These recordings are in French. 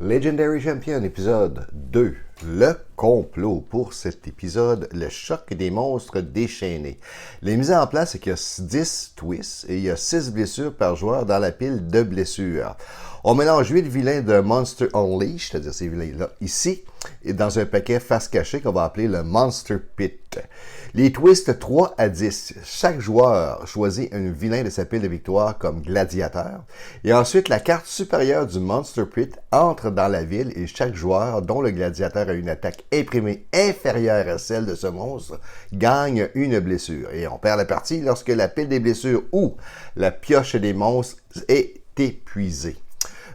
Legendary Champion, épisode 2. Le complot. Pour cet épisode, le choc des monstres déchaînés. Les mises en place, c'est qu'il y a 10 twists et il y a 6 blessures par joueur dans la pile de blessures. On mélange 8 vilains de Monster Unleashed, c'est-à-dire ces vilains-là, ici, et dans un paquet face cachée qu'on va appeler le Monster Pit. Les twists 3 à 10. Chaque joueur choisit un vilain de sa pile de victoire comme gladiateur. Et ensuite, la carte supérieure du Monster Pit entre dans la ville et chaque joueur, dont le gladiateur a une attaque imprimée inférieure à celle de ce monstre, gagne une blessure. Et on perd la partie lorsque la pile des blessures ou la pioche des monstres est épuisée.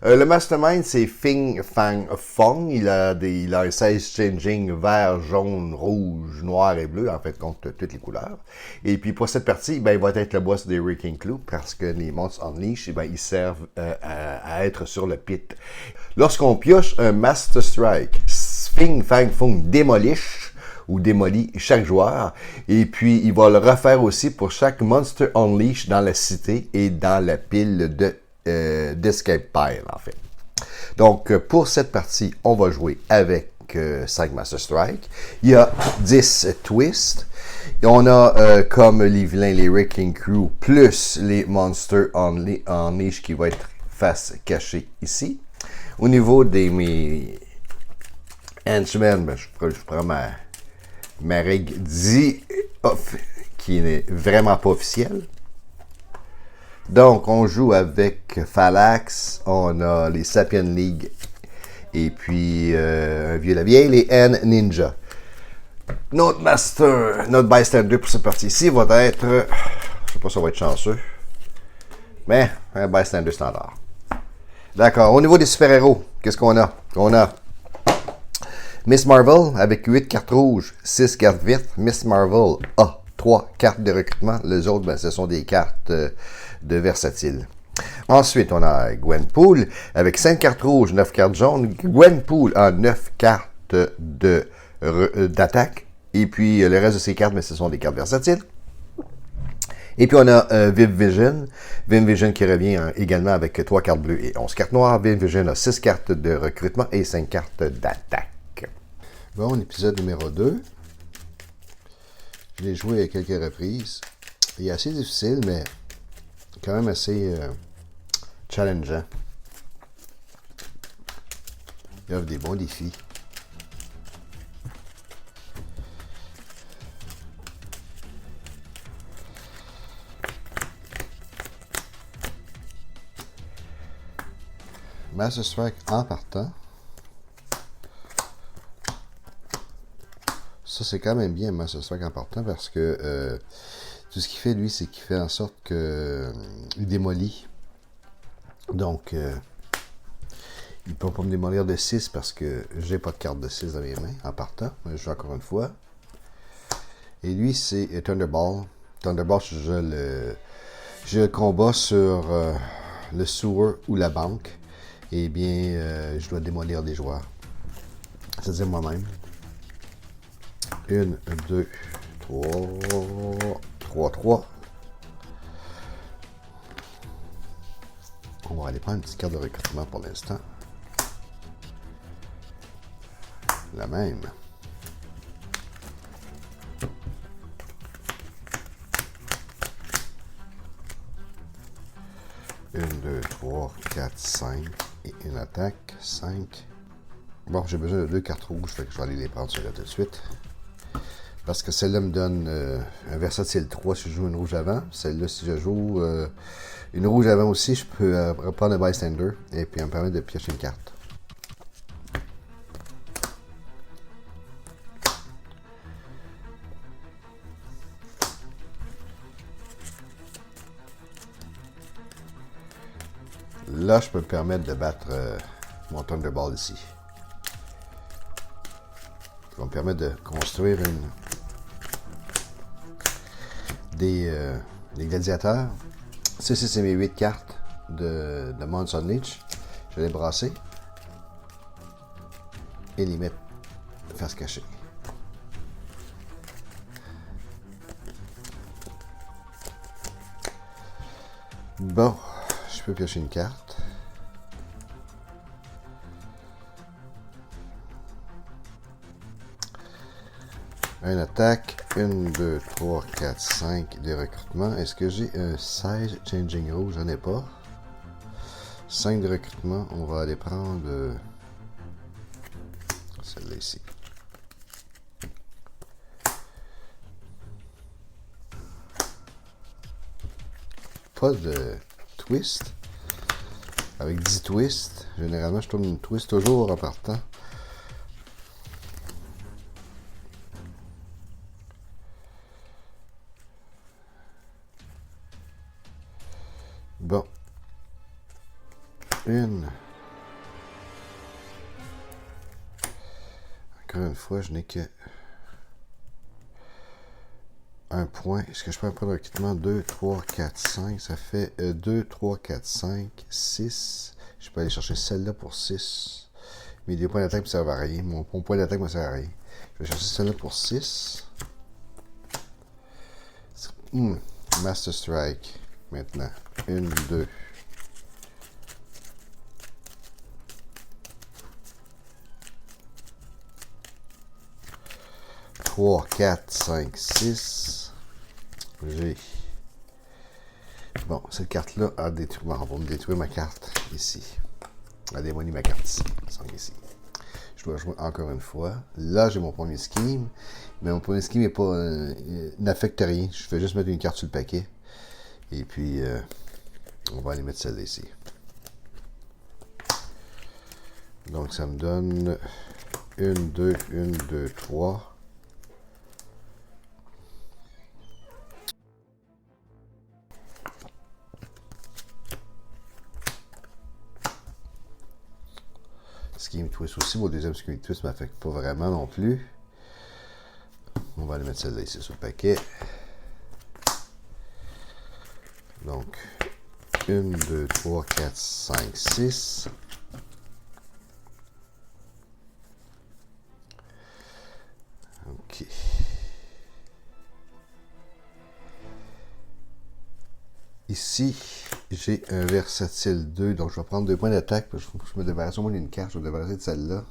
Le Mastermind, c'est Fing Fang Fong. Il a un size changing vert, jaune, rouge, noir et bleu, en fait, contre toutes les couleurs. Et puis, pour cette partie, il va être le boss des Wrecking Crew, parce que les monstres Unleashed, ils servent à être sur le pit. Lorsqu'on pioche un Master Strike, Fing Fang Fong démolit chaque joueur, et puis il va le refaire aussi pour chaque Monster Unleashed dans la cité et dans la pile d'Escape Pile, en fait. Donc, pour cette partie, on va jouer avec 5 Master Strike. Il y a 10 twists. Et on a comme les vilains, les Wrecking Crew, plus les Monster Unleashed qui vont être face cachée ici. Au niveau de mes henchmen, je prends ma règle qui n'est vraiment pas officielle. Donc, on joue avec Phalanx, on a les Sapien League, et puis un vieux la vieille, les N Ninja. Notre bystander pour cette partie-ci va être, je sais pas si ça va être chanceux, mais un bystander standard. D'accord, au niveau des super-héros, qu'est-ce qu'on a? On a Miss Marvel avec 8 cartes rouges, 6 cartes vertes. Miss Marvel a 3 cartes de recrutement. Les autres, ce sont des cartes de versatile. Ensuite, on a Gwenpool avec 5 cartes rouges, 9 cartes jaunes. Gwenpool a 9 cartes d'attaque. Et puis, le reste de ces cartes, ce sont des cartes versatiles. Et puis, on a Viv Vision. Viv Vision qui revient également avec 3 cartes bleues et 11 cartes noires. Viv Vision a 6 cartes de recrutement et 5 cartes d'attaque. Bon, épisode numéro 2. Je l'ai joué à quelques reprises. Il est assez difficile, mais quand même assez challengeant. Il offre des bons défis. Master Strike en partant. Ça, c'est quand même bien, Master Strike en partant, parce que tout ce qu'il fait, lui, c'est qu'il fait en sorte que il démolit. Donc, il ne peut pas me démolir de 6 parce que j'ai pas de carte de 6 dans mes mains en partant. Je joue encore une fois. Et lui, c'est Thunderball. Thunderball, je le combat sur le sewer ou la banque. Eh bien, je dois démolir des joueurs. C'est-à-dire moi-même. 1, 2, 3. On va aller prendre une petite carte de recrutement pour l'instant. La même. Une, 2, 3, 4, 5. Et une attaque. 5. Bon, j'ai besoin de 2 cartes rouges, fait que je vais aller les prendre sur là tout de suite. Parce que celle-là me donne un versatile 3 si je joue une rouge avant. Celle-là, si je joue une rouge avant aussi, je peux reprendre un bystander et puis me permettre de piocher une carte. Là, je peux me permettre de battre mon Thunderball ici. Ça va me permettre de construire des gladiateurs. Ça, c'est mes 8 cartes de Monster Unleashed. Je vais les brasser et les mettre face cachée. Bon, je peux piocher une carte. Une attaque, 1, 2, 3, 4, 5 des recrutements. Est-ce que j'ai un 16 Changing Rule? J'en ai pas. 5 de recrutement. On va aller prendre celle-là ici. Pas de twist. Avec 10 twists. Généralement, je tourne une twist toujours en partant. Bon. Une. Encore une fois, je n'ai que un point. Est-ce que je peux prendre un recrutement? 2, 3, 4, 5. Ça fait 2, 3, 4, 5, 6. Je peux aller chercher celle-là pour 6. Mais les points d'attaque ne servent à rien. Mon point d'attaque ne sert à rien. Je vais chercher celle-là pour 6. Master Strike. Maintenant. 1, 2. 3, 4, 5, 6. J'ai. Bon, cette carte-là a détruit. Bon, on va me détruire ma carte ici. Elle a démoli ma carte ici. Ici. Je dois jouer encore une fois. Là, j'ai mon premier scheme. Mais mon premier scheme n'affecte rien. Je fais juste mettre une carte sur le paquet. Et puis, on va aller mettre celle-là ici. Donc, ça me donne 1, 2, 1, 2, 3. Scheme Twist aussi. Mon deuxième Scheme Twist ne m'affecte pas vraiment non plus. On va aller mettre celle-là ici sur le paquet. Donc, 1, 2, 3, 4, 5, 6. OK. Ici, j'ai un versatile 2, donc je vais prendre 2 points d'attaque, parce que je me débarrasse au moins d'une carte, je vais me débarrasser de celle-là.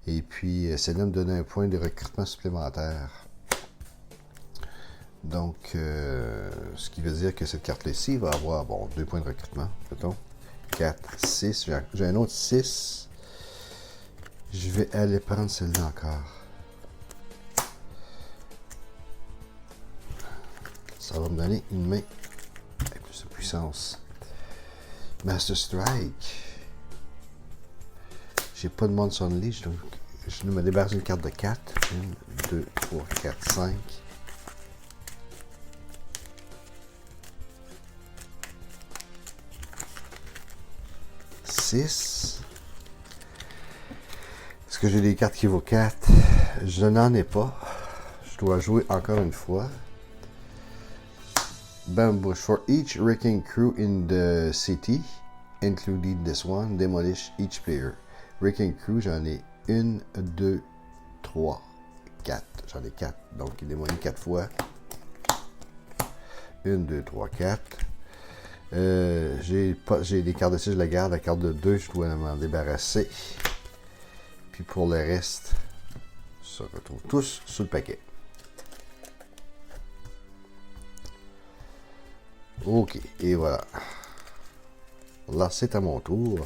Et puis, celle-là me donne un point de recrutement supplémentaire. Donc, ce qui veut dire que cette carte-là ici va avoir, bon, 2 points de recrutement, mettons. 4, 6, j'ai un autre 6. Je vais aller prendre celle-là encore. Ça va me donner une main avec plus de puissance. Master Strike. J'ai pas de Monster Unleashed, donc je me débarrasse d'une carte de 4. 1, 2, 3, 4, 5. Est-ce que j'ai des cartes qui vaut 4? Je n'en ai pas. Je dois jouer encore une fois. Bambush. For each wrecking crew in the city, including this one, demolish each player. Wrecking crew, j'en ai 1, 2, 3, 4. J'en ai 4. Donc, il démolit 4 fois. 1, 2, 3, 4. J'ai des cartes de 6, je la garde. La carte de 2, je dois m'en débarrasser. Puis pour le reste, se retrouvent tous sous le paquet. Ok, et voilà. Là, c'est à mon tour.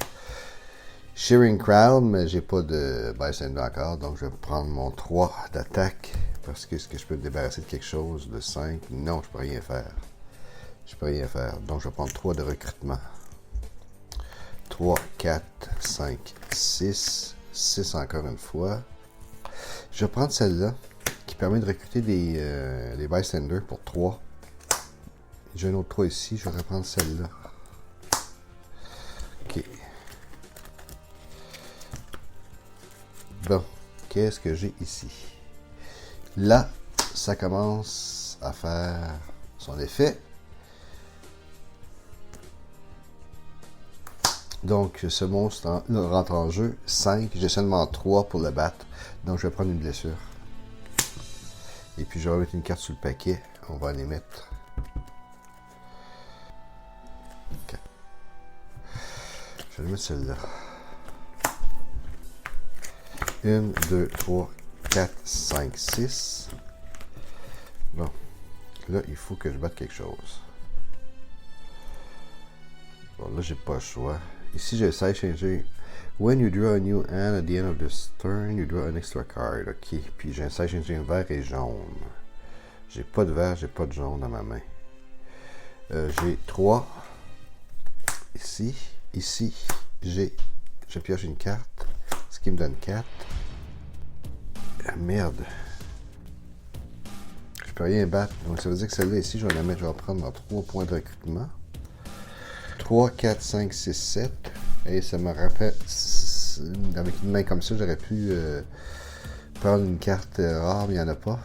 Shearing Crowd, mais j'ai pas de bystander encore, donc je vais prendre mon 3 d'attaque. Parce que est-ce que je peux me débarrasser de quelque chose de 5? Non, je peux rien faire. Je peux rien faire. Donc je vais prendre 3 de recrutement. 3, 4, 5, 6. 6 encore une fois. Je vais prendre celle-là qui permet de recruter des bystanders pour 3. J'ai un autre 3 ici, je vais reprendre celle-là. Ok. Bon, qu'est-ce que j'ai ici? Là, ça commence à faire son effet. Donc, ce monstre rentre en jeu. 5, j'ai seulement 3 pour le battre. Donc, je vais prendre une blessure. Et puis, je vais mettre une carte sur le paquet. On va les mettre. Okay. Je vais mettre celle-là. 1, 2, 3, 4, 5, 6. Bon. Là, il faut que je batte quelque chose. Bon, là, j'ai pas le choix. Ici, j'essaie de changer. When you draw a new hand at the end of this turn, you draw an extra card. OK. Puis, j'essaie de changer un vert et jaune. J'ai pas de vert, j'ai pas de jaune dans ma main. J'ai 3. Ici. Ici, je pioche une carte. Ce qui me donne 4. Ah, merde. Je peux rien battre. Donc, ça veut dire que celle-là, ici, je vais la mettre. Je vais prendre dans 3 points de recrutement. 3, 4, 5, 6, 7. Et ça me rappelle... Avec une main comme ça, j'aurais pu prendre une carte rare, mais il n'y en a pas.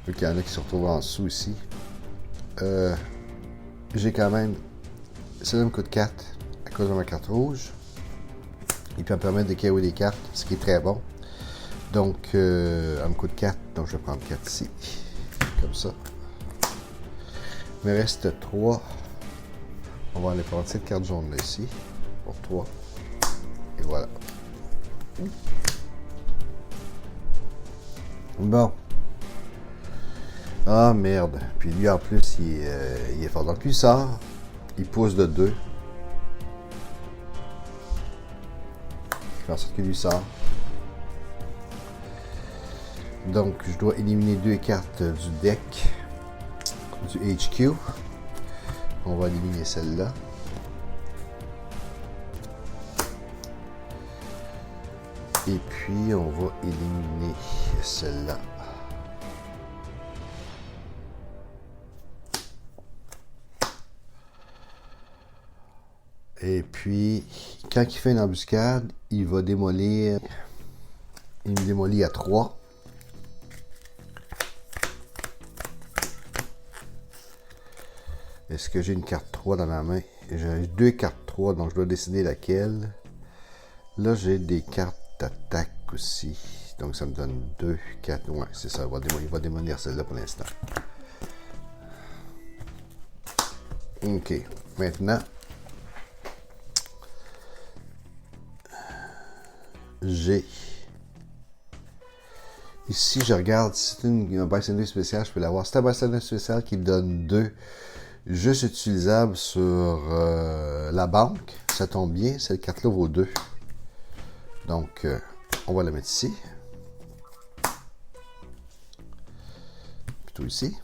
Donc, il y en a qui se retrouvent en dessous ici. J'ai quand même... Celle-là me coûte 4 à cause de ma carte rouge. Il peut me permettre de KO des cartes, ce qui est très bon. Donc, elle me coûte 4, donc je vais prendre 4 ici. Comme ça. Il me reste 3. On va aller prendre cette carte jaune là ici. Pour 3. Et voilà. Bon. Ah merde. Puis lui en plus, il est fort. Donc lui sort. Il pousse de 2. Je fais en sorte que lui sort. Donc, je dois éliminer 2 cartes du deck du HQ. On va éliminer celle-là. Et puis, on va éliminer celle-là. Et puis, quand il fait une embuscade, il va démolir. Il me démolit à 3. Est-ce que j'ai une carte 3 dans ma main? J'ai 2 cartes 3, donc je dois décider laquelle. Là, j'ai des cartes d'attaque aussi. Donc, ça me donne 2, 4. Ouais, c'est ça. Il va démolir celle-là pour l'instant. OK. Maintenant, j'ai... Ici, je regarde. Si c'est un bystander spécial, je peux l'avoir. C'est un bystander spécial qui donne 2 juste utilisables sur la banque. Ça tombe bien. Cette carte-là vaut 2. Donc, on va la mettre ici. Plutôt ici.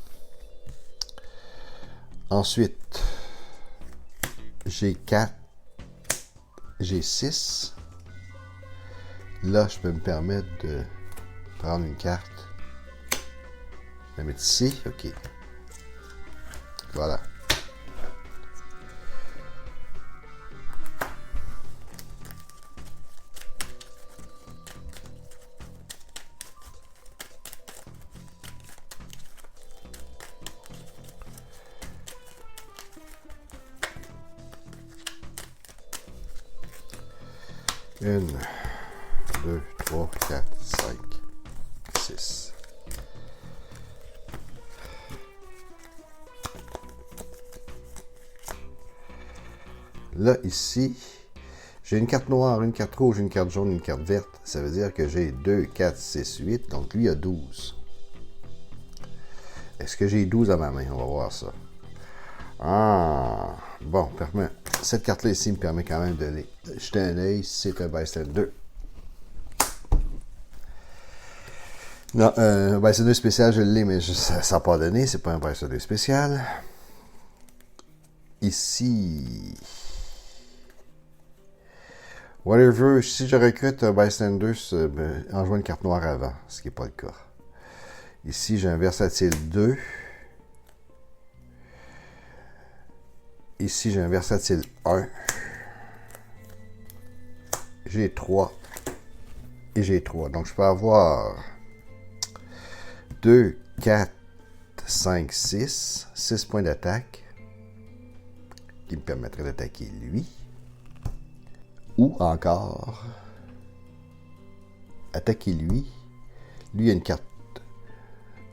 Ensuite, j'ai 4. J'ai 6. Là, je peux me permettre de prendre une carte. La mettre ici. OK. Voilà. Une, 2, 3, 4, 5, 6. Là, ici, j'ai une carte noire, une carte rouge, une carte jaune, une carte verte. Ça veut dire que j'ai 2, 4, 6, 8. Donc, lui a 12. Est-ce que j'ai 12 à ma main? On va voir ça. Ah! Bon, cette carte-là ici me permet quand même de jeter un œil. C'est un bystander. Non, un bystander spécial, je l'ai, mais ça n'a pas donné. C'est pas un bystander spécial. Ici... Whatever, si je recrute un bystander, en jouant une carte noire avant, ce qui n'est pas le cas. Ici, j'ai un versatile 2. Ici, j'ai un versatile 1. J'ai 3. Et j'ai 3. Donc, je peux avoir 2, 4, 5, 6. 6 points d'attaque. Qui me permettrait d'attaquer lui. Ou encore, attaquer lui. Lui a une carte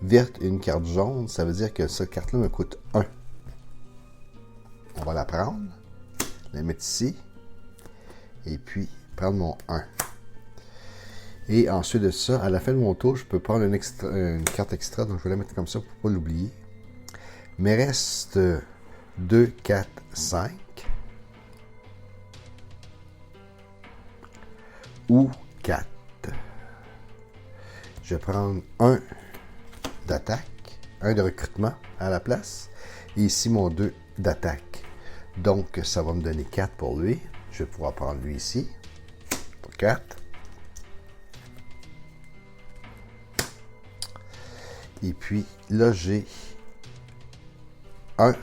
verte et une carte jaune. Ça veut dire que cette carte-là me coûte 1. On va la prendre, la mettre ici, et puis prendre mon 1. Et ensuite de ça, à la fin de mon tour, je peux prendre une carte extra, donc je vais la mettre comme ça pour ne pas l'oublier. Il me reste 2, 4, 5. Ou 4. Je vais prendre un d'attaque, un de recrutement à la place, et ici mon 2 d'attaque. Donc, ça va me donner 4 pour lui. Je vais pouvoir prendre lui ici, pour 4. Et puis, là, j'ai un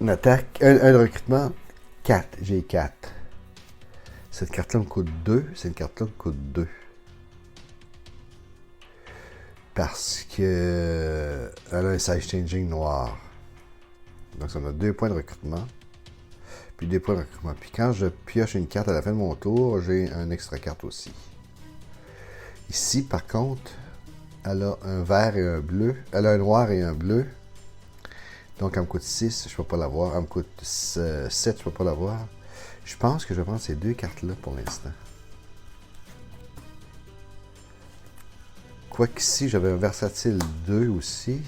attaque, un de recrutement, 4. J'ai 4. Cette carte-là me coûte 2. Cette carte-là me coûte 2. Parce que elle a un size changing noir. Donc, ça me donne 2 points de recrutement. Puis 2 points de recrutement. Puis quand je pioche une carte à la fin de mon tour, j'ai un extra carte aussi. Ici, par contre, elle a un vert et un bleu. Elle a un noir et un bleu. Donc, elle me coûte 6, je ne peux pas l'avoir. Elle me coûte 7, je ne peux pas l'avoir. Je pense que je vais prendre ces 2 cartes-là pour l'instant. Quoiqu'ici, j'avais un versatile 2 aussi,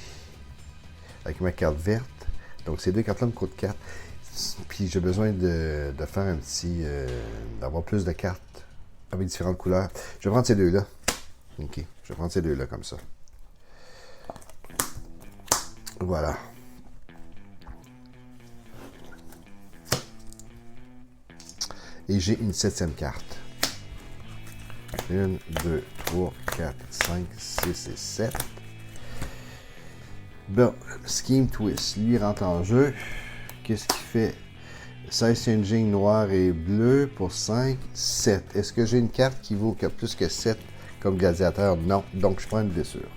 avec ma carte verte. Donc, ces 2 cartes-là me coûtent 4. Puis, j'ai besoin de faire un petit... d'avoir plus de cartes avec différentes couleurs. Je vais prendre ces 2-là. OK. Je vais prendre ces 2-là comme ça. Voilà. Et j'ai une 7e carte. 1, 2, 3, 4, 5, 6 et 7. Bon, Scheme Twist, lui rentre en jeu. Qu'est-ce qu'il fait? Size Changing noir et bleu pour 5, 7. Est-ce que j'ai une carte qui vaut plus que 7 comme gladiateur? Non. Donc, je prends une blessure.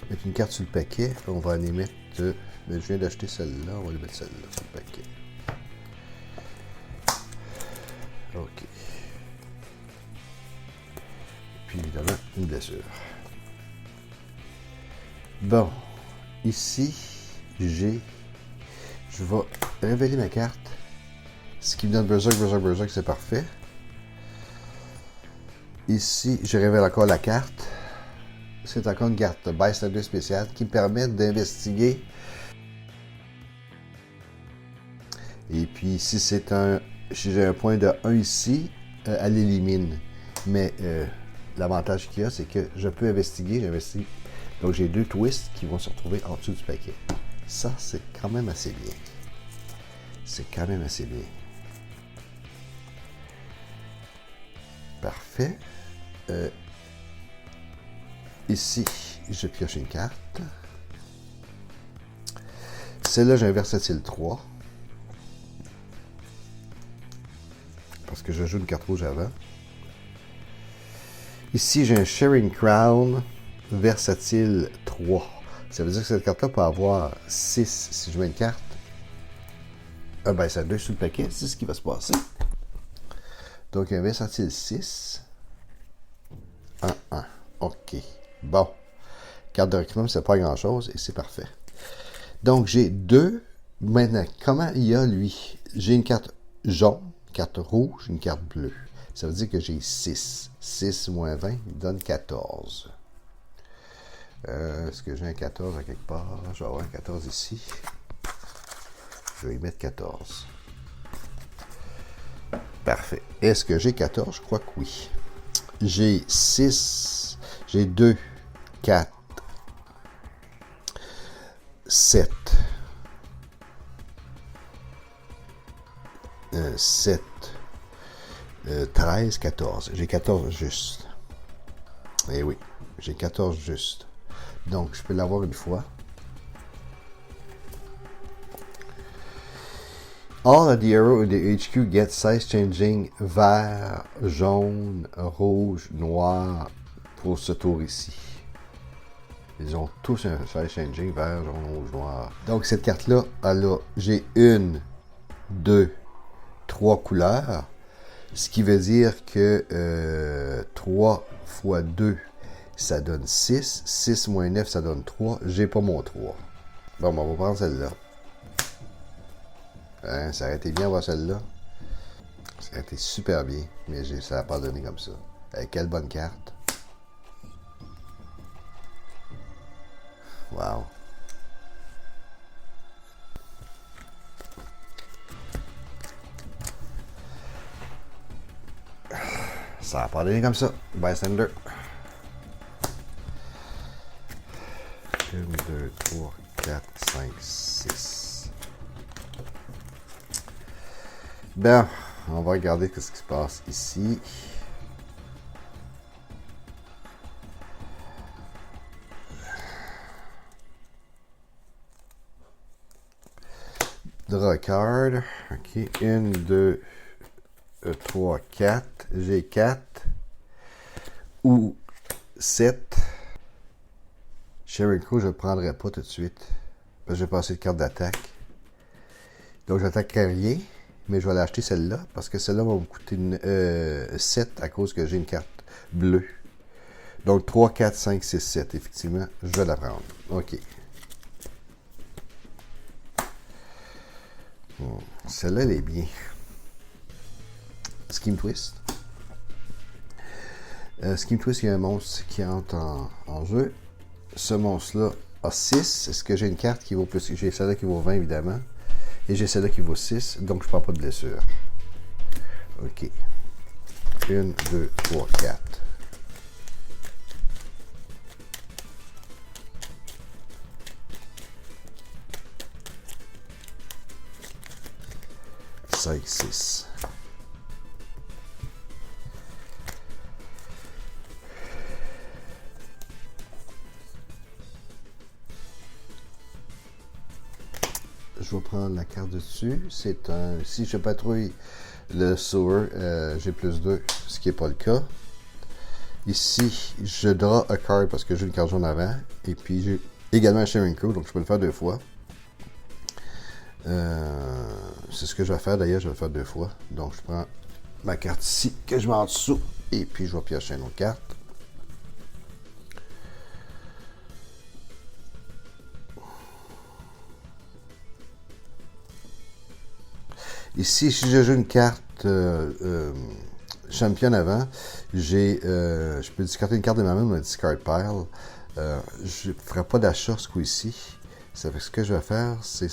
Mettre une carte sur le paquet. On va aller mettre... je viens d'acheter celle-là. On va aller mettre celle-là sur le paquet. OK. Puis évidemment, une blessure. Bon. Ici, je vais révéler ma carte. Ce qui me donne Berserk, c'est parfait. Ici, je révèle encore la carte. C'est encore une carte bystander spéciale qui me permet d'investiguer. Et puis, si j'ai un point de 1 ici, elle élimine. Mais l'avantage qu'il y a, c'est que je peux investiguer, j'investigue. Donc, j'ai 2 twists qui vont se retrouver en dessous du paquet. Ça, c'est quand même assez bien. C'est quand même assez bien. Parfait. Ici, je pioche une carte. Celle-là, j'ai un versatile 3. Parce que je joue une carte rouge avant. Ici, j'ai un Sharing Crown versatile 3. Ça veut dire que cette carte-là peut avoir 6 si je mets une carte. Ben, c'est 2 sur le paquet, c'est ce qui va se passer. Donc, un versatile 6. 1. OK. Bon. Carte de recrutement, c'est pas grand-chose et c'est parfait. Donc, j'ai 2. Maintenant, comment il y a, lui? J'ai une carte jaune, une carte rouge, une carte bleue. Ça veut dire que j'ai 6. 6 moins 20 me donne 14. Est-ce que j'ai un 14 à quelque part? Je vais avoir un 14 ici. Je vais y mettre 14. Parfait. Est-ce que j'ai 14? Je crois que oui. J'ai 6. J'ai 2, 4, 7. 7. 13, 14. J'ai 14 juste. Eh oui, j'ai 14 juste. Donc, je peux l'avoir une fois. All of the arrows in the HQ get size changing vert, jaune, rouge, noir pour ce tour ici. Ils ont tous un size changing vert, jaune, rouge, noir. Donc, cette carte-là, j'ai 1, 2, 3 couleurs. Ce qui veut dire que 3 fois 2, ça donne 6. 6 moins 9, ça donne 3. J'ai pas mon 3. Bon, on va prendre celle-là. Hein, ça aurait été bien voir celle-là. Elle était super bien, mais ça n'a pas donné comme ça. Quelle bonne carte. Wow. Ça n'a pas donné comme ça. Bystander. 1, 2, 3, 4, 5, 6. Ben, on va regarder ce qui se passe ici. Draw card. OK. 1, 2, 3, 4. J'ai 4. Ou 7. Sharing Crew, je ne le prendrai pas tout de suite. Parce que je vais passer de carte d'attaque. Donc, j'attaquerai rien. Mais je vais l'acheter celle-là. Parce que celle-là va me coûter 7 à cause que j'ai une carte bleue. Donc, 3, 4, 5, 6, 7. Effectivement, je vais la prendre. OK. Celle-là, elle est bien. Scheme Twist. Scheme Twist, il y a un monstre qui entre en jeu. Ce monstre-là a 6. Est-ce que j'ai une carte qui vaut plus? J'ai celle-là qui vaut 20, évidemment. Et j'ai celle-là qui vaut 6. Donc, je ne prends pas de blessure. OK. 1, 2, 3, 4. Cinq, 6. Je vais prendre la carte dessus. C'est un. Si je patrouille le sewer, j'ai plus 2, ce qui n'est pas le cas. Ici, je draw a card parce que j'ai une carte jaune avant. Et puis j'ai également un Sharing Crew, donc je peux le faire 2 fois. C'est ce que je vais faire d'ailleurs, je vais le faire 2 fois. Donc je prends ma carte ici, que je mets en dessous. Et puis je vais piocher une autre carte. Ici, si je joue une carte championne avant, je peux discarter une carte de ma main dans le discard pile. Je ne ferai pas d'achat ce coup-ci. Ce que je vais faire, c'est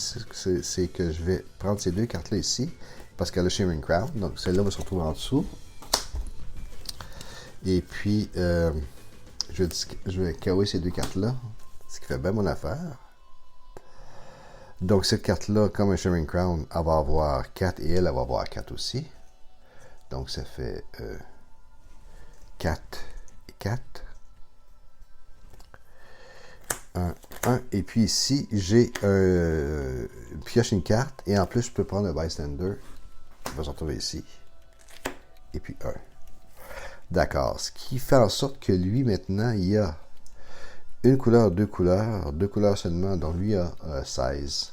que je vais prendre ces 2 cartes-là ici, parce qu'elle a Shimmering Crown. Donc, celle-là va se retrouver en dessous. Et puis, je vais KO ces 2 cartes-là, ce qui fait bien mon affaire. Donc, cette carte-là, comme un Shimmering Crown, elle va avoir 4 et elle va avoir 4 aussi. Donc, ça fait 4 et 4. 1, 1. Et puis ici, j'ai pioche une carte. Et en plus, je peux prendre un Bystander. Il va se retrouver ici. Et puis 1. D'accord. Ce qui fait en sorte que lui, maintenant, il a une couleur, 2 couleurs. 2 couleurs seulement. Donc, lui a 16.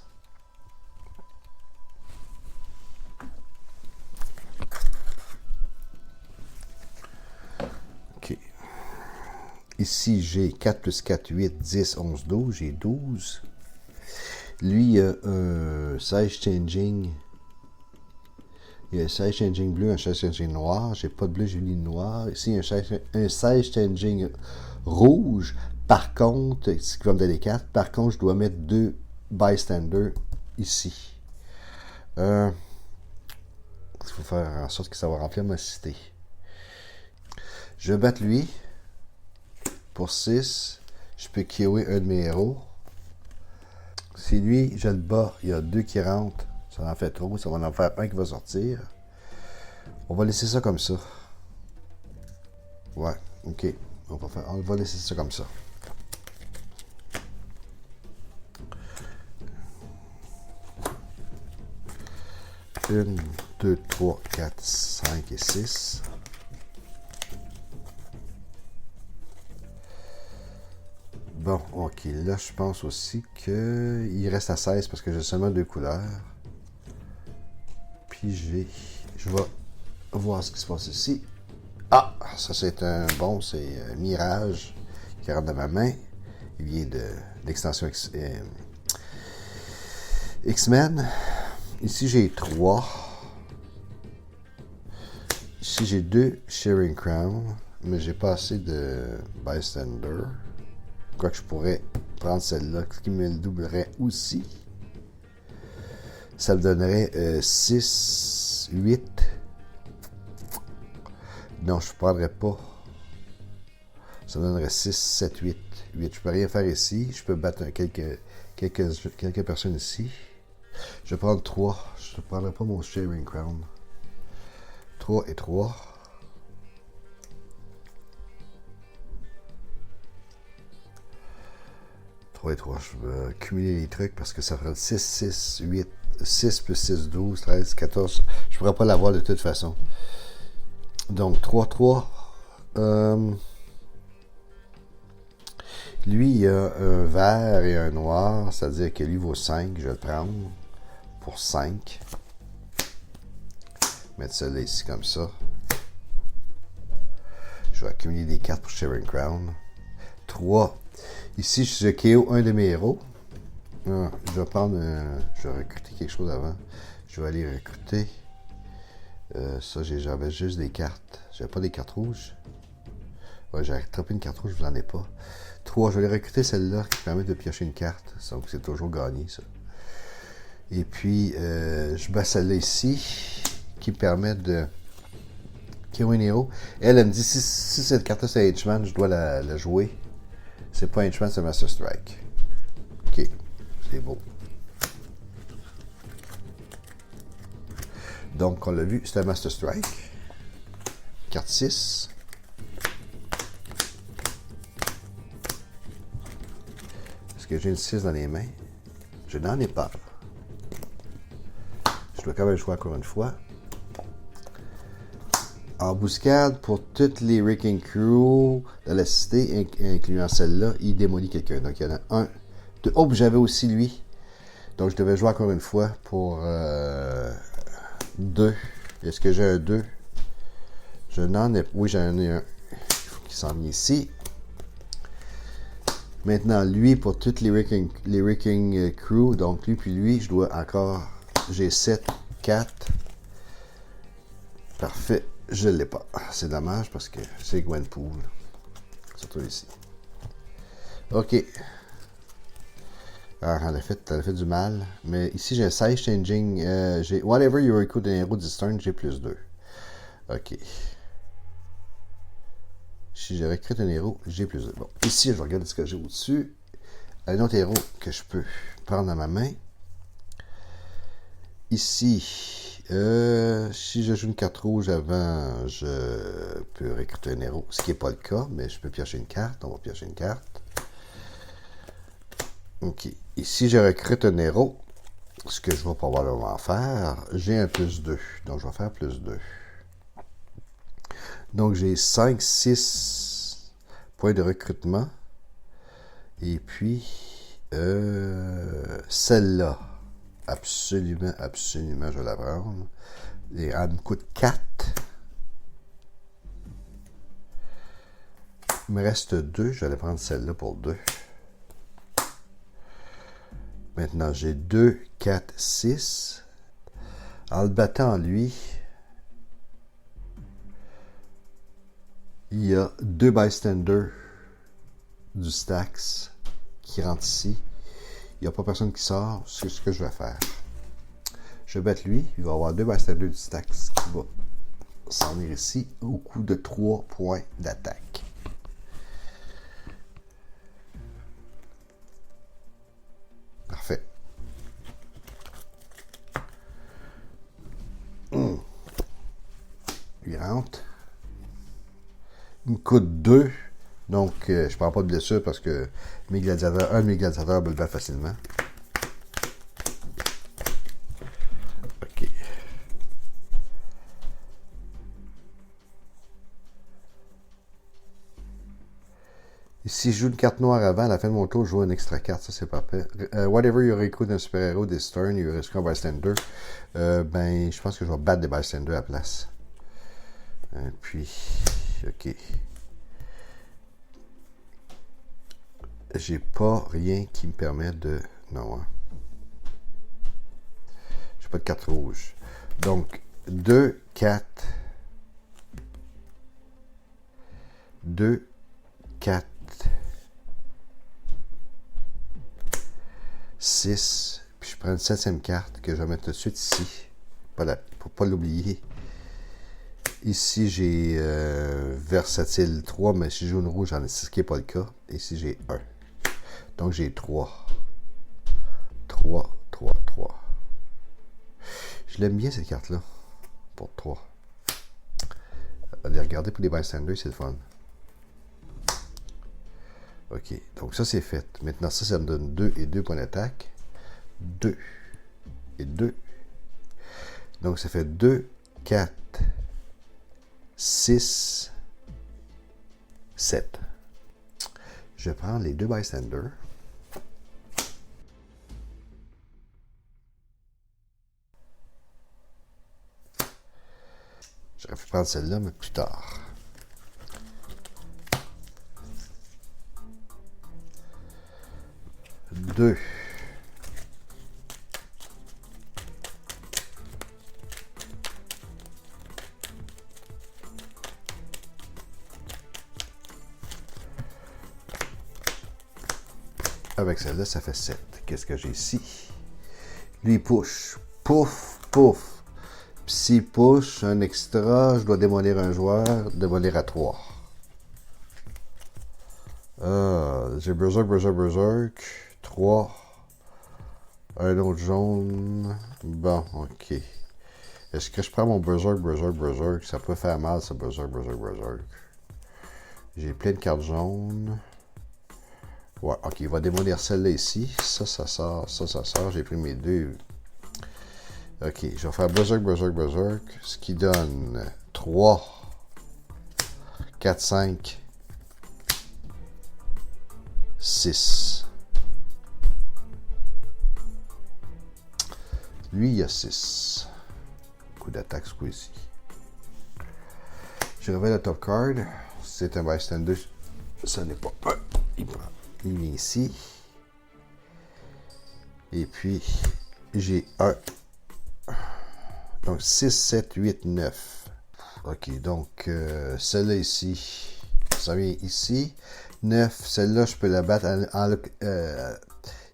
OK. Ici, j'ai 4 plus 4, 8, 10, 11, 12. J'ai 12. Lui, il a un 16 changing. Il y a un 16 changing bleu, un 16 changing noir. J'ai pas de bleu, j'ai mis le noir. Ici, un 16 changing rouge. Par contre, ce qui va me donner 4. Par contre, je dois mettre 2 bystanders ici. Il faut faire en sorte que ça va remplir ma cité. Je vais battre lui. Pour 6. Je peux KO'er un de mes héros. Si lui, je le bats, il y a 2 qui rentrent. Ça en fait trop, ça va en faire un qui va sortir. On va laisser ça comme ça. Ouais, ok. On va laisser ça comme ça. Une, 2, 3, 4, 5 et 6. Bon, ok. Là, je pense aussi qu'il reste à 16 parce que j'ai seulement 2 couleurs. Puis je vais voir ce qui se passe ici. Ah, ça c'est un bon, c'est un Mirage qui rentre dans ma main. Il vient de l'extension X-Men. Ici j'ai 3. Ici, j'ai 2 Sharing Crown, mais j'ai pas assez de Bystander. Quoique je pourrais prendre celle-là, ce qui me le doublerait aussi. Ça me donnerait 6, 8. Non, je ne prendrais pas. Ça me donnerait 6, 7, 8. 8. Je peux rien faire ici. Je peux battre quelques personnes ici. Je vais prendre 3. Je ne prendrai pas mon Sharing Crown. 3 et 3. 3 et 3. Je vais cumuler les trucs parce que ça fera 6, 6, 8. 6 plus 6, 12, 13, 14. Je ne pourrais pas l'avoir de toute façon. Donc, 3, 3. Lui, il a un vert et un noir. C'est-à-dire que lui vaut 5. Je vais le prendre pour 5. Mettre celui-là ici comme ça. Je vais accumuler des cartes pour Sharing Crown. 3. Ici, je KO un de mes héros. Je vais prendre... je vais recruter quelque chose avant. Je vais aller recruter... ça, j'avais juste des cartes. J'avais pas des cartes rouges. Ouais, j'ai attrapé une carte rouge, je n'en ai pas. 3. Je vais aller recruter celle-là qui permet de piocher une carte. Donc, c'est toujours gagné, ça. Et puis, je bats celle-là ici qui permet de... KO un héros. Elle me dit, si cette carte-là, c'est Henchman, je dois la jouer. C'est pas Henchman, c'est Master Strike. OK. C'est beau. Donc, on l'a vu, c'est un Master Strike. Carte 6. Est-ce que j'ai une 6 dans les mains? Je n'en ai pas. Je dois quand même jouer encore une fois. Embuscade pour toutes les Wrecking Crew de la cité, incluant celle-là, il démolit quelqu'un. Donc, il y en a un. Deux. Oh, j'avais aussi lui. Donc, je devais jouer encore une fois pour 2. Est-ce que j'ai un 2? Je n'en ai pas. Oui, j'en ai un. Il faut qu'il s'en vienne ici. Maintenant, lui, pour toutes les Wrecking Crew, donc lui puis lui, je dois encore... J'ai 7, 4. Parfait. Je ne l'ai pas. C'est dommage parce que c'est Gwenpool. Surtout ici. OK. Alors, elle a fait du mal. Mais ici, j'ai un size changing. J'ai whatever you recruit d'un héros du turn, j'ai plus 2. OK. Si je recrute un héros, j'ai plus 2. Bon, ici, je vais regarder ce que j'ai au-dessus. Un autre héros que je peux prendre dans ma main. Ici, si je joue une carte rouge avant, je peux recruter un héros. Ce qui n'est pas le cas, mais je peux piocher une carte. On va piocher une carte. OK. Ici, je recrute un héros. Ce que je vais probablement faire, j'ai un plus 2. Donc, je vais faire plus 2. Donc, j'ai 5, 6 points de recrutement. Et puis, celle-là, absolument, je vais la prendre. Et elle me coûte 4. Il me reste 2. Je vais aller prendre celle-là pour 2. Maintenant, j'ai 2, 4, 6. En le battant, lui, il y a 2 bystanders du Stax qui rentrent ici. Il n'y a pas personne qui sort. C'est ce que je vais faire. Je vais battre lui. Il va avoir 2 bystanders du Stax qui va s'en venir ici au coût de 3 points d'attaque. Parfait. Il rentre. Il me coûte 2. Donc, je ne prends pas de blessure parce que un de mes gladiateurs me le bat facilement. OK. Si je joue une carte noire avant, à la fin de mon tour, je joue une extra carte. Ça, c'est parfait. Whatever you recruit d'un super-héros this turn, you rescue un bystander. Ben, je pense que je vais battre des bystanders à la place. Puis, OK. J'ai pas rien qui me permet de... Non, hein. J'ai pas de carte rouge. Donc, 2, 4, 2, 4, 6. Puis je prends une 7e carte que je vais mettre tout de suite ici. Pour ne pas l'oublier. Ici, j'ai versatile 3, mais si je joue une rouge, j'en ai 6, ce qui n'est pas le cas. Ici, j'ai 1. Donc, j'ai 3. 3, 3, 3. Je l'aime bien, cette carte-là. Pour 3. Allez regarder pour les bystanders, c'est le fun. OK, donc ça, c'est fait. Maintenant, ça me donne 2 et 2 points d'attaque. 2 et 2. Donc, ça fait 2, 4, 6, 7. Je prends les 2 bystanders. J'aurais pu prendre celle-là, mais plus tard. Deux. Avec celle-là, ça fait 7. Qu'est-ce que j'ai ici? Lui, push. Pouf, pouf. Puis s'il push un extra, je dois démolir un joueur. Démolir à 3. J'ai Berserk. 3. Un autre jaune. Bon, ok. Est-ce que je prends mon Berserk? Ça peut faire mal, ça, Berserk. J'ai plein de cartes jaunes. Ouais, ok, il va démolir celle-là ici. Ça sort. J'ai pris mes 2. Ok, je vais faire Berserk. Ce qui donne 3, 4, 5, 6. Lui, il y a 6. Coup d'attaque, ce coup-ci. Je révèle le top card. C'est un bystander. Ça n'est pas un. Il vient ici. Et puis, j'ai 1. Donc, 6, 7, 8, 9. Ok, donc, celle-là ici, ça vient ici. 9, celle-là, je peux la battre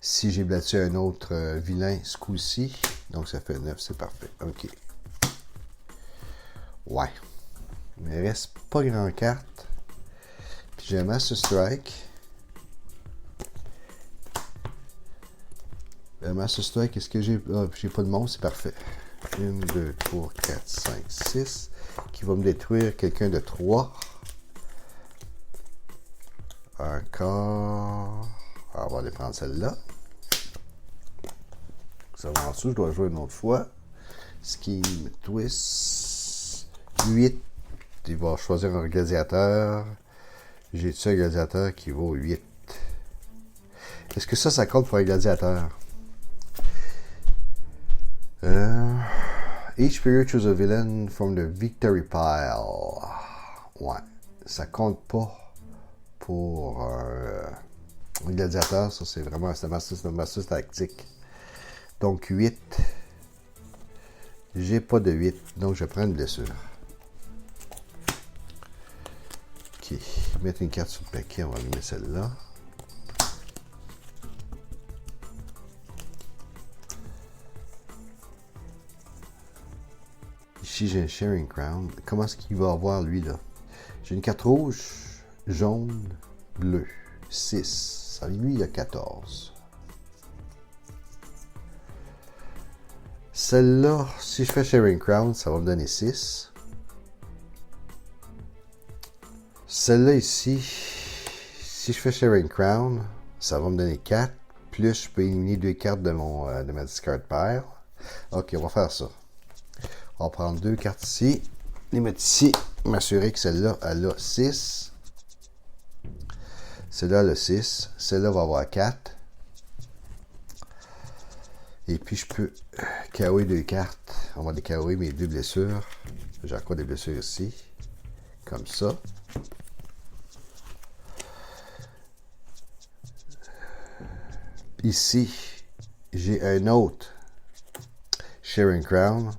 si j'ai battu un autre vilain ce coup-ci. Donc, ça fait 9, c'est parfait. Ok. Ouais. Il ne reste pas grand carte. Puis j'ai un Master Strike. Le Master Strike, est-ce que j'ai... Ah, j'ai pas de monstre, c'est parfait. 1, 2, 3, 4, 5, 6. Qui va me détruire quelqu'un de 3. Encore. Alors, on va aller prendre celle-là. Ça va en dessous, je dois jouer une autre fois. Scheme, twist. 8. Il va choisir un gladiateur. J'ai tué un gladiateur qui vaut 8. Est-ce que ça compte pour un gladiateur? Each player choose a villain from the victory pile. Ouais, ça compte pas pour un gladiateur. Ça, c'est vraiment un master tactique. Donc, 8. J'ai pas de 8, donc je prends une blessure. Ok, mettre une carte sur le paquet, on va mettre celle-là. Ici, j'ai un Sharing Crown. Comment est-ce qu'il va avoir, lui, là? J'ai une carte rouge, jaune, bleu. 6. Ça, lui, il y a 14. Celle-là, si je fais Sharing Crown, ça va me donner 6. Celle-là ici, si je fais Sharing Crown, ça va me donner 4. Plus, je peux éliminer 2 cartes de ma discard pile. Ok, on va faire ça. On va prendre 2 cartes ici, les mettre ici, m'assurer que celle-là, elle a 6. Celle-là, elle a 6. Celle-là va avoir 4. Et puis, je peux KO'er 2 cartes. On va les KO'er mes 2 blessures. J'ai encore des blessures ici. Comme ça. Ici, j'ai un autre Sharing Crown.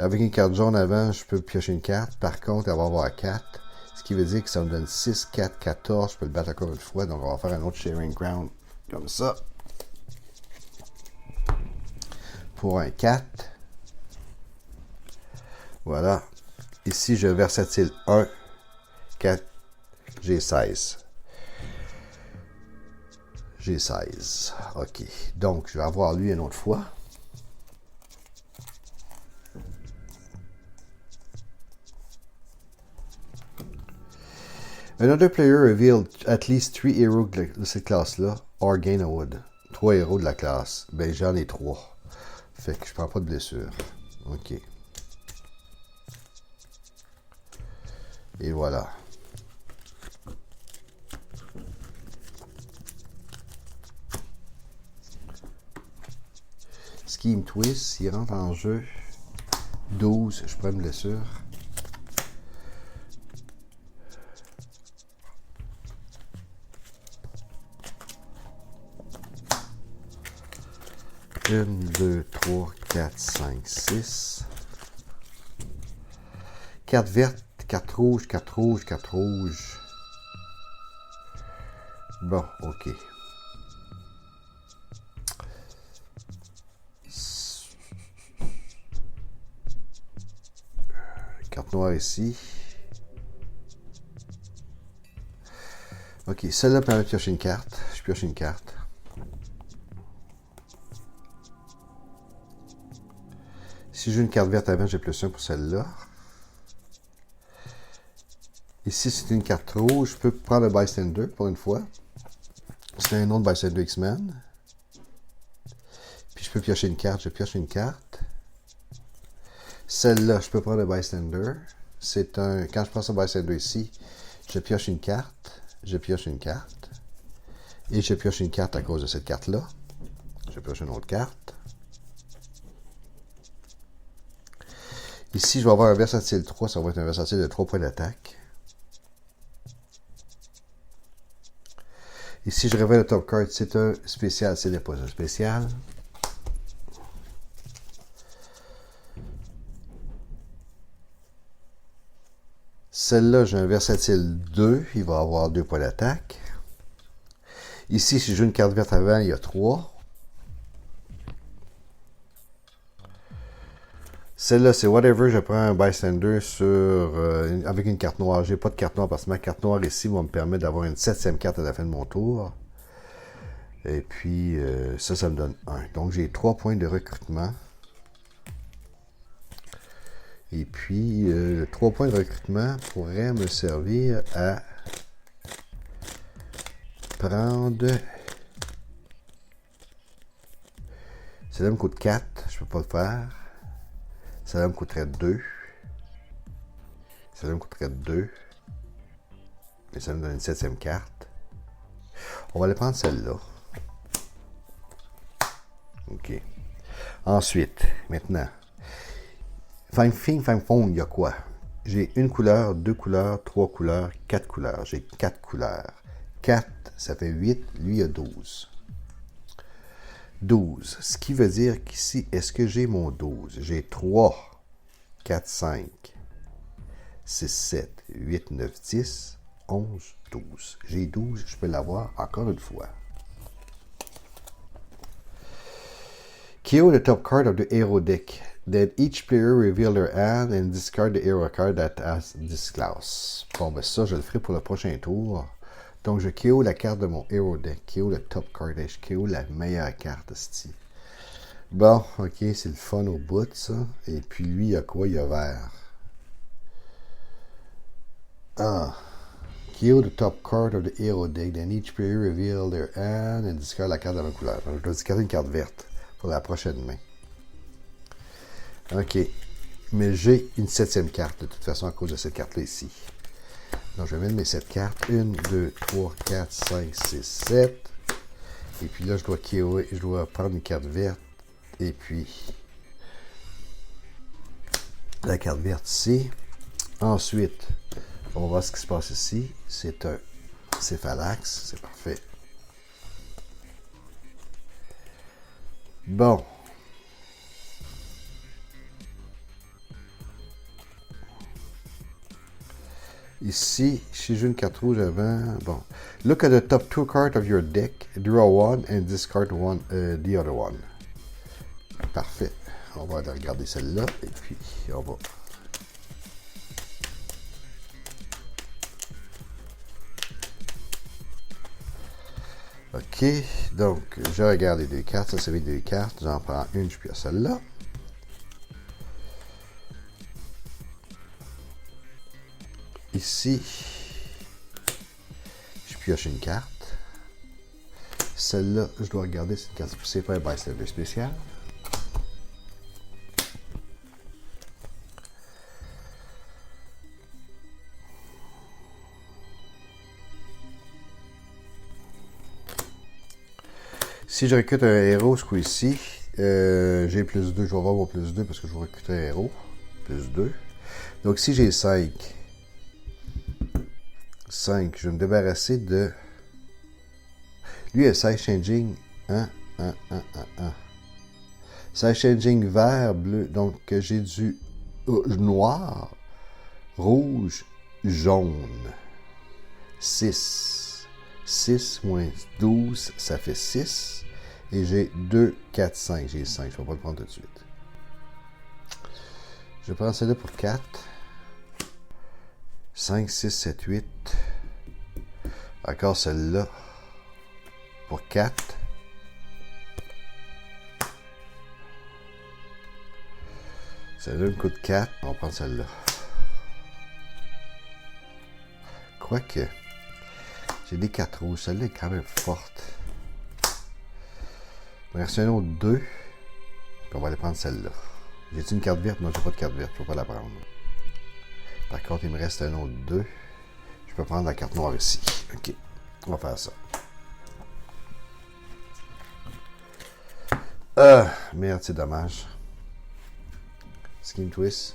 Avec une carte jaune avant, je peux piocher une carte. Par contre, elle va avoir 4. Ce qui veut dire que ça me donne 6, 4, 14. Je peux le battre encore une fois. Donc, on va faire un autre Sharing Ground comme ça. Pour un 4. Voilà. Ici, je versatile 1, 4, j'ai 16. J'ai 16. OK. Donc, je vais avoir lui une autre fois. Another player revealed at least 3 héros de cette classe-là, or gain a wood. 3 héros de la classe. Ben, j'en ai 3. Fait que je prends pas de blessure. OK. Et voilà. Scheme Twist, il rentre en jeu. 12, je prends une blessure. Une, 2, 3, 4, 5, 6. Carte verte, carte rouge, carte rouge, carte rouge. Bon, OK. Carte noire ici. OK, celle-là permet de piocher une carte. Je pioche une carte. Si j'ai une carte verte avant, j'ai plus 1 pour celle-là. Ici, c'est une carte rouge. Je peux prendre le Bystander pour une fois. C'est un autre Bystander X-Men. Puis je peux piocher une carte. Je pioche une carte. Celle-là, je peux prendre le Bystander. C'est un. Quand je prends ce Bystander ici, je pioche une carte. Je pioche une carte. Et je pioche une carte à cause de cette carte-là. Je pioche une autre carte. Ici, je vais avoir un versatile 3. Ça va être un versatile de 3 points d'attaque. Ici, je révèle le top card. C'est un spécial. Ce n'est pas un spécial. Celle-là, j'ai un versatile 2. Il va avoir 2 points d'attaque. Ici, si j'ai une carte verte avant, il y a 3. Celle-là, c'est whatever. Je prends un bystander avec une carte noire. J'ai pas de carte noire parce que ma carte noire ici va me permettre d'avoir une 7e carte à la fin de mon tour. Et puis, ça me donne 1. Donc, j'ai 3 points de recrutement. Et puis, 3 points de recrutement pourraient me servir à prendre... Celle-là me coûte 4. Je peux pas le faire. Celle-là me coûterait 2. Celle-là me coûterait 2. Et ça me donne une 7e carte. On va aller prendre celle-là. OK. Ensuite, maintenant, Fang Fing Fang Fong, il y a quoi? J'ai une couleur, 2 couleurs, 3 couleurs, 4 couleurs. J'ai 4 couleurs. 4, ça fait 8. Lui, il y a 12. 12. Ce qui veut dire qu'ici, est-ce que j'ai mon 12? J'ai 3, 4, 5, 6, 7, 8, 9, 10, 11, 12. J'ai 12, je peux l'avoir encore une fois. KO the top card of the hero deck. Then each player reveal their hand and discard the hero card that has this class. Bon, ben ça, je le ferai pour le prochain tour. Donc, je KO la carte de mon hero deck. KO le top card. Et je KO la meilleure carte, c'ti. Bon, ok, c'est le fun au bout, ça. Et puis lui, il y a quoi? Il y a vert. Ah. KO the top card of the hero deck. Then each player reveal their hand and discard la carte de la couleur. Donc, je dois discarder une carte verte pour la prochaine main. OK. Mais j'ai une 7e carte, de toute façon, à cause de cette carte-là ici. Donc, je vais mettre mes 7 cartes. 1, 2, 3, 4, 5, 6, 7. Et puis là, je dois prendre une carte verte. Et puis, la carte verte ici. Ensuite, on va voir ce qui se passe ici. C'est un céphalax. C'est parfait. Bon. Ici, si j'ai une carte rouge avant, bon. Look at the top 2 cards of your deck, draw one and discard one, the other one. Parfait. On va aller regarder celle-là et puis on va. OK, donc je regarde les deux cartes. Ça, c'est les deux cartes. J'en prends une, je pioche celle-là. Ici, je pioche une carte. Celle-là, je dois regarder, c'est une carte poussée par un bystander spécial. Si je recrute un héros ce coup-ci, j'ai plus 2, je vais avoir mon plus 2 parce que je vais recruter un héros. Plus 2. Donc si j'ai 5, je vais me débarrasser de... Lui, il a Side Changing 1. Side Changing vert, bleu. Donc j'ai du noir, rouge, jaune. 6. 6 moins 12, ça fait 6. Et j'ai 2, 4, 5. J'ai 5. Je ne vais pas le prendre tout de suite. Je prends celle-là pour 4. 5, 6, 7, 8. Encore celle-là pour 4. Celle-là me coûte 4. On va prendre celle-là. Quoique, j'ai des 4 rouges. Celle-là est quand même forte. Il me reste un autre 2. Puis on va aller prendre celle-là. J'ai-tu une carte verte? Non, j'ai pas de carte verte. Je ne peux pas la prendre. Par contre, il me reste un autre 2. Je peux prendre la carte noire ici. OK. On va faire ça. Merde, c'est dommage. Skin Twist.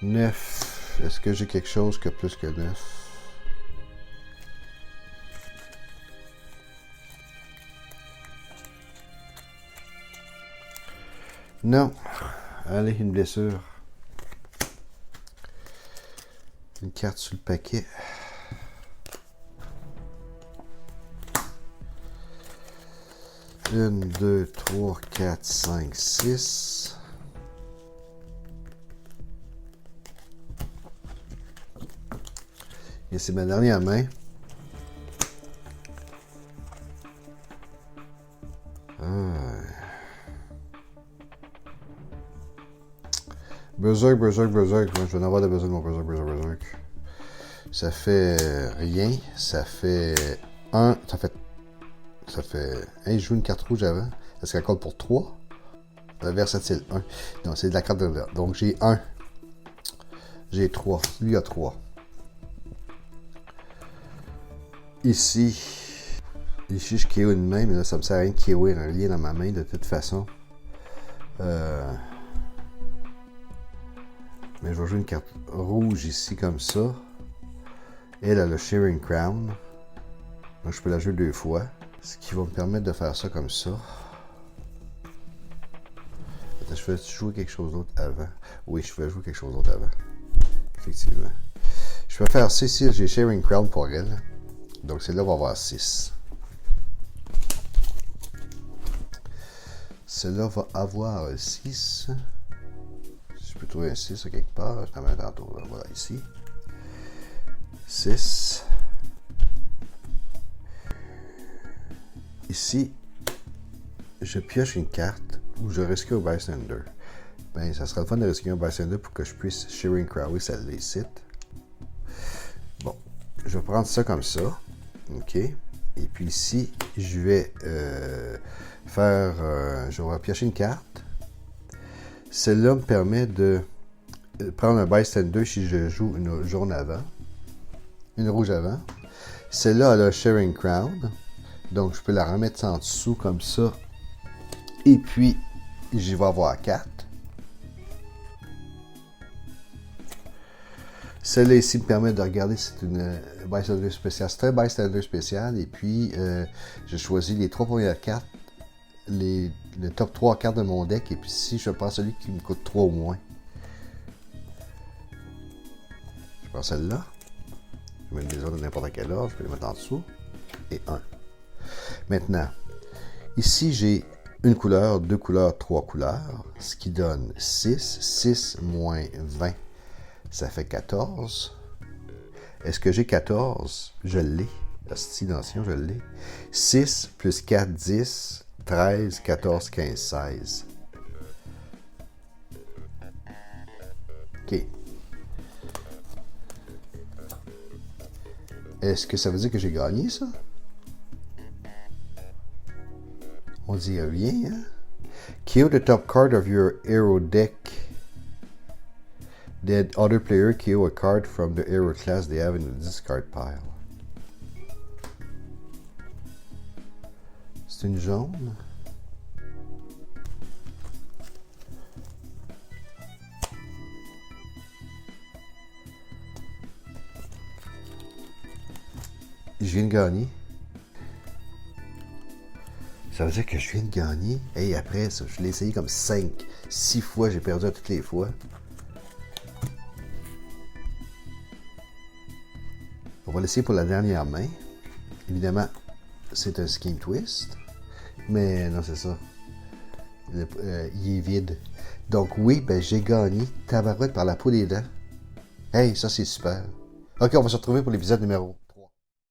9. Est-ce que j'ai quelque chose que plus que 9? Non. Allez, une blessure. Une carte sur le paquet. Une, 2, 3, 4, 5, 6. Et c'est ma dernière main. Berserk. Moi, je vais en avoir besoin de mon Berserk. Ça fait rien. Ça fait 1. Ça fait. Hey, je joue une carte rouge avant. Est-ce qu'elle colle pour 3? Versatile 1. Non, c'est de la carte de là. Donc j'ai 1. J'ai 3. Lui a 3. Ici, je KO une main, mais là, ça me sert à rien de KO un lien dans ma main de toute façon. Mais je vais jouer une carte rouge ici comme ça. Elle a le Shearing Crown. Donc je peux la jouer 2 fois. Ce qui va me permettre de faire ça comme ça. Attends, je vais jouer quelque chose d'autre avant. Oui, je vais jouer quelque chose d'autre avant. Effectivement. Je vais faire ça ici. J'ai Shearing Crown pour elle. Donc celle-là va avoir 6. Celle-là va avoir 6. Je peux trouver un 6 à quelque part. Je t'en mets tantôt. Voilà, ici. 6. Ici, je pioche une carte où je risque un bystander. Ben, ça sera le fun de risquer un bystander pour que je puisse Shearing Crowley, ça les cite. Bon, je vais prendre ça comme ça. OK. Et puis ici, je vais je vais piocher une carte. Celle-là me permet de prendre un bystander si je joue une jaune avant. Une rouge avant. Celle-là a le Shearing Crown. Donc, je peux la remettre en dessous comme ça. Et puis, j'y vais avoir 4. Celle-là ici me permet de regarder si c'est une bystander spéciale. C'est un bystander spécial. Et puis, j'ai choisi les 3 premières cartes. Le top 3 cartes de mon deck. Et puis, si je prends celui qui me coûte 3 ou moins. prends celle-là. Je vais mettre les autres de n'importe quel ordre. Je peux les mettre en dessous. Et 1. Maintenant, ici, j'ai une couleur, 2 couleurs, 3 couleurs, ce qui donne 6. 6 moins 20, ça fait 14. Est-ce que j'ai 14? Je l'ai. Hostie d'ancien, je l'ai. 6 plus 4, 10, 13, 14, 15, 16. OK. Est-ce que ça veut dire que j'ai gagné, ça? On dit rien, hein? KO the top card of your hero deck. Then other player KO a card from the hero class they have in the discard pile. C'est une jaune. Je viens de gagner. Ça veut dire que je viens de gagner. Hey, après ça, je l'ai essayé comme 6 fois. J'ai perdu à toutes les fois. On va l'essayer pour la dernière main. Évidemment, c'est un Scheme Twist. Mais non, c'est ça. Il est vide. Donc oui, ben j'ai gagné. Tabarouette par la peau des dents. Hey, ça c'est super. Ok, on va se retrouver pour l'épisode numéro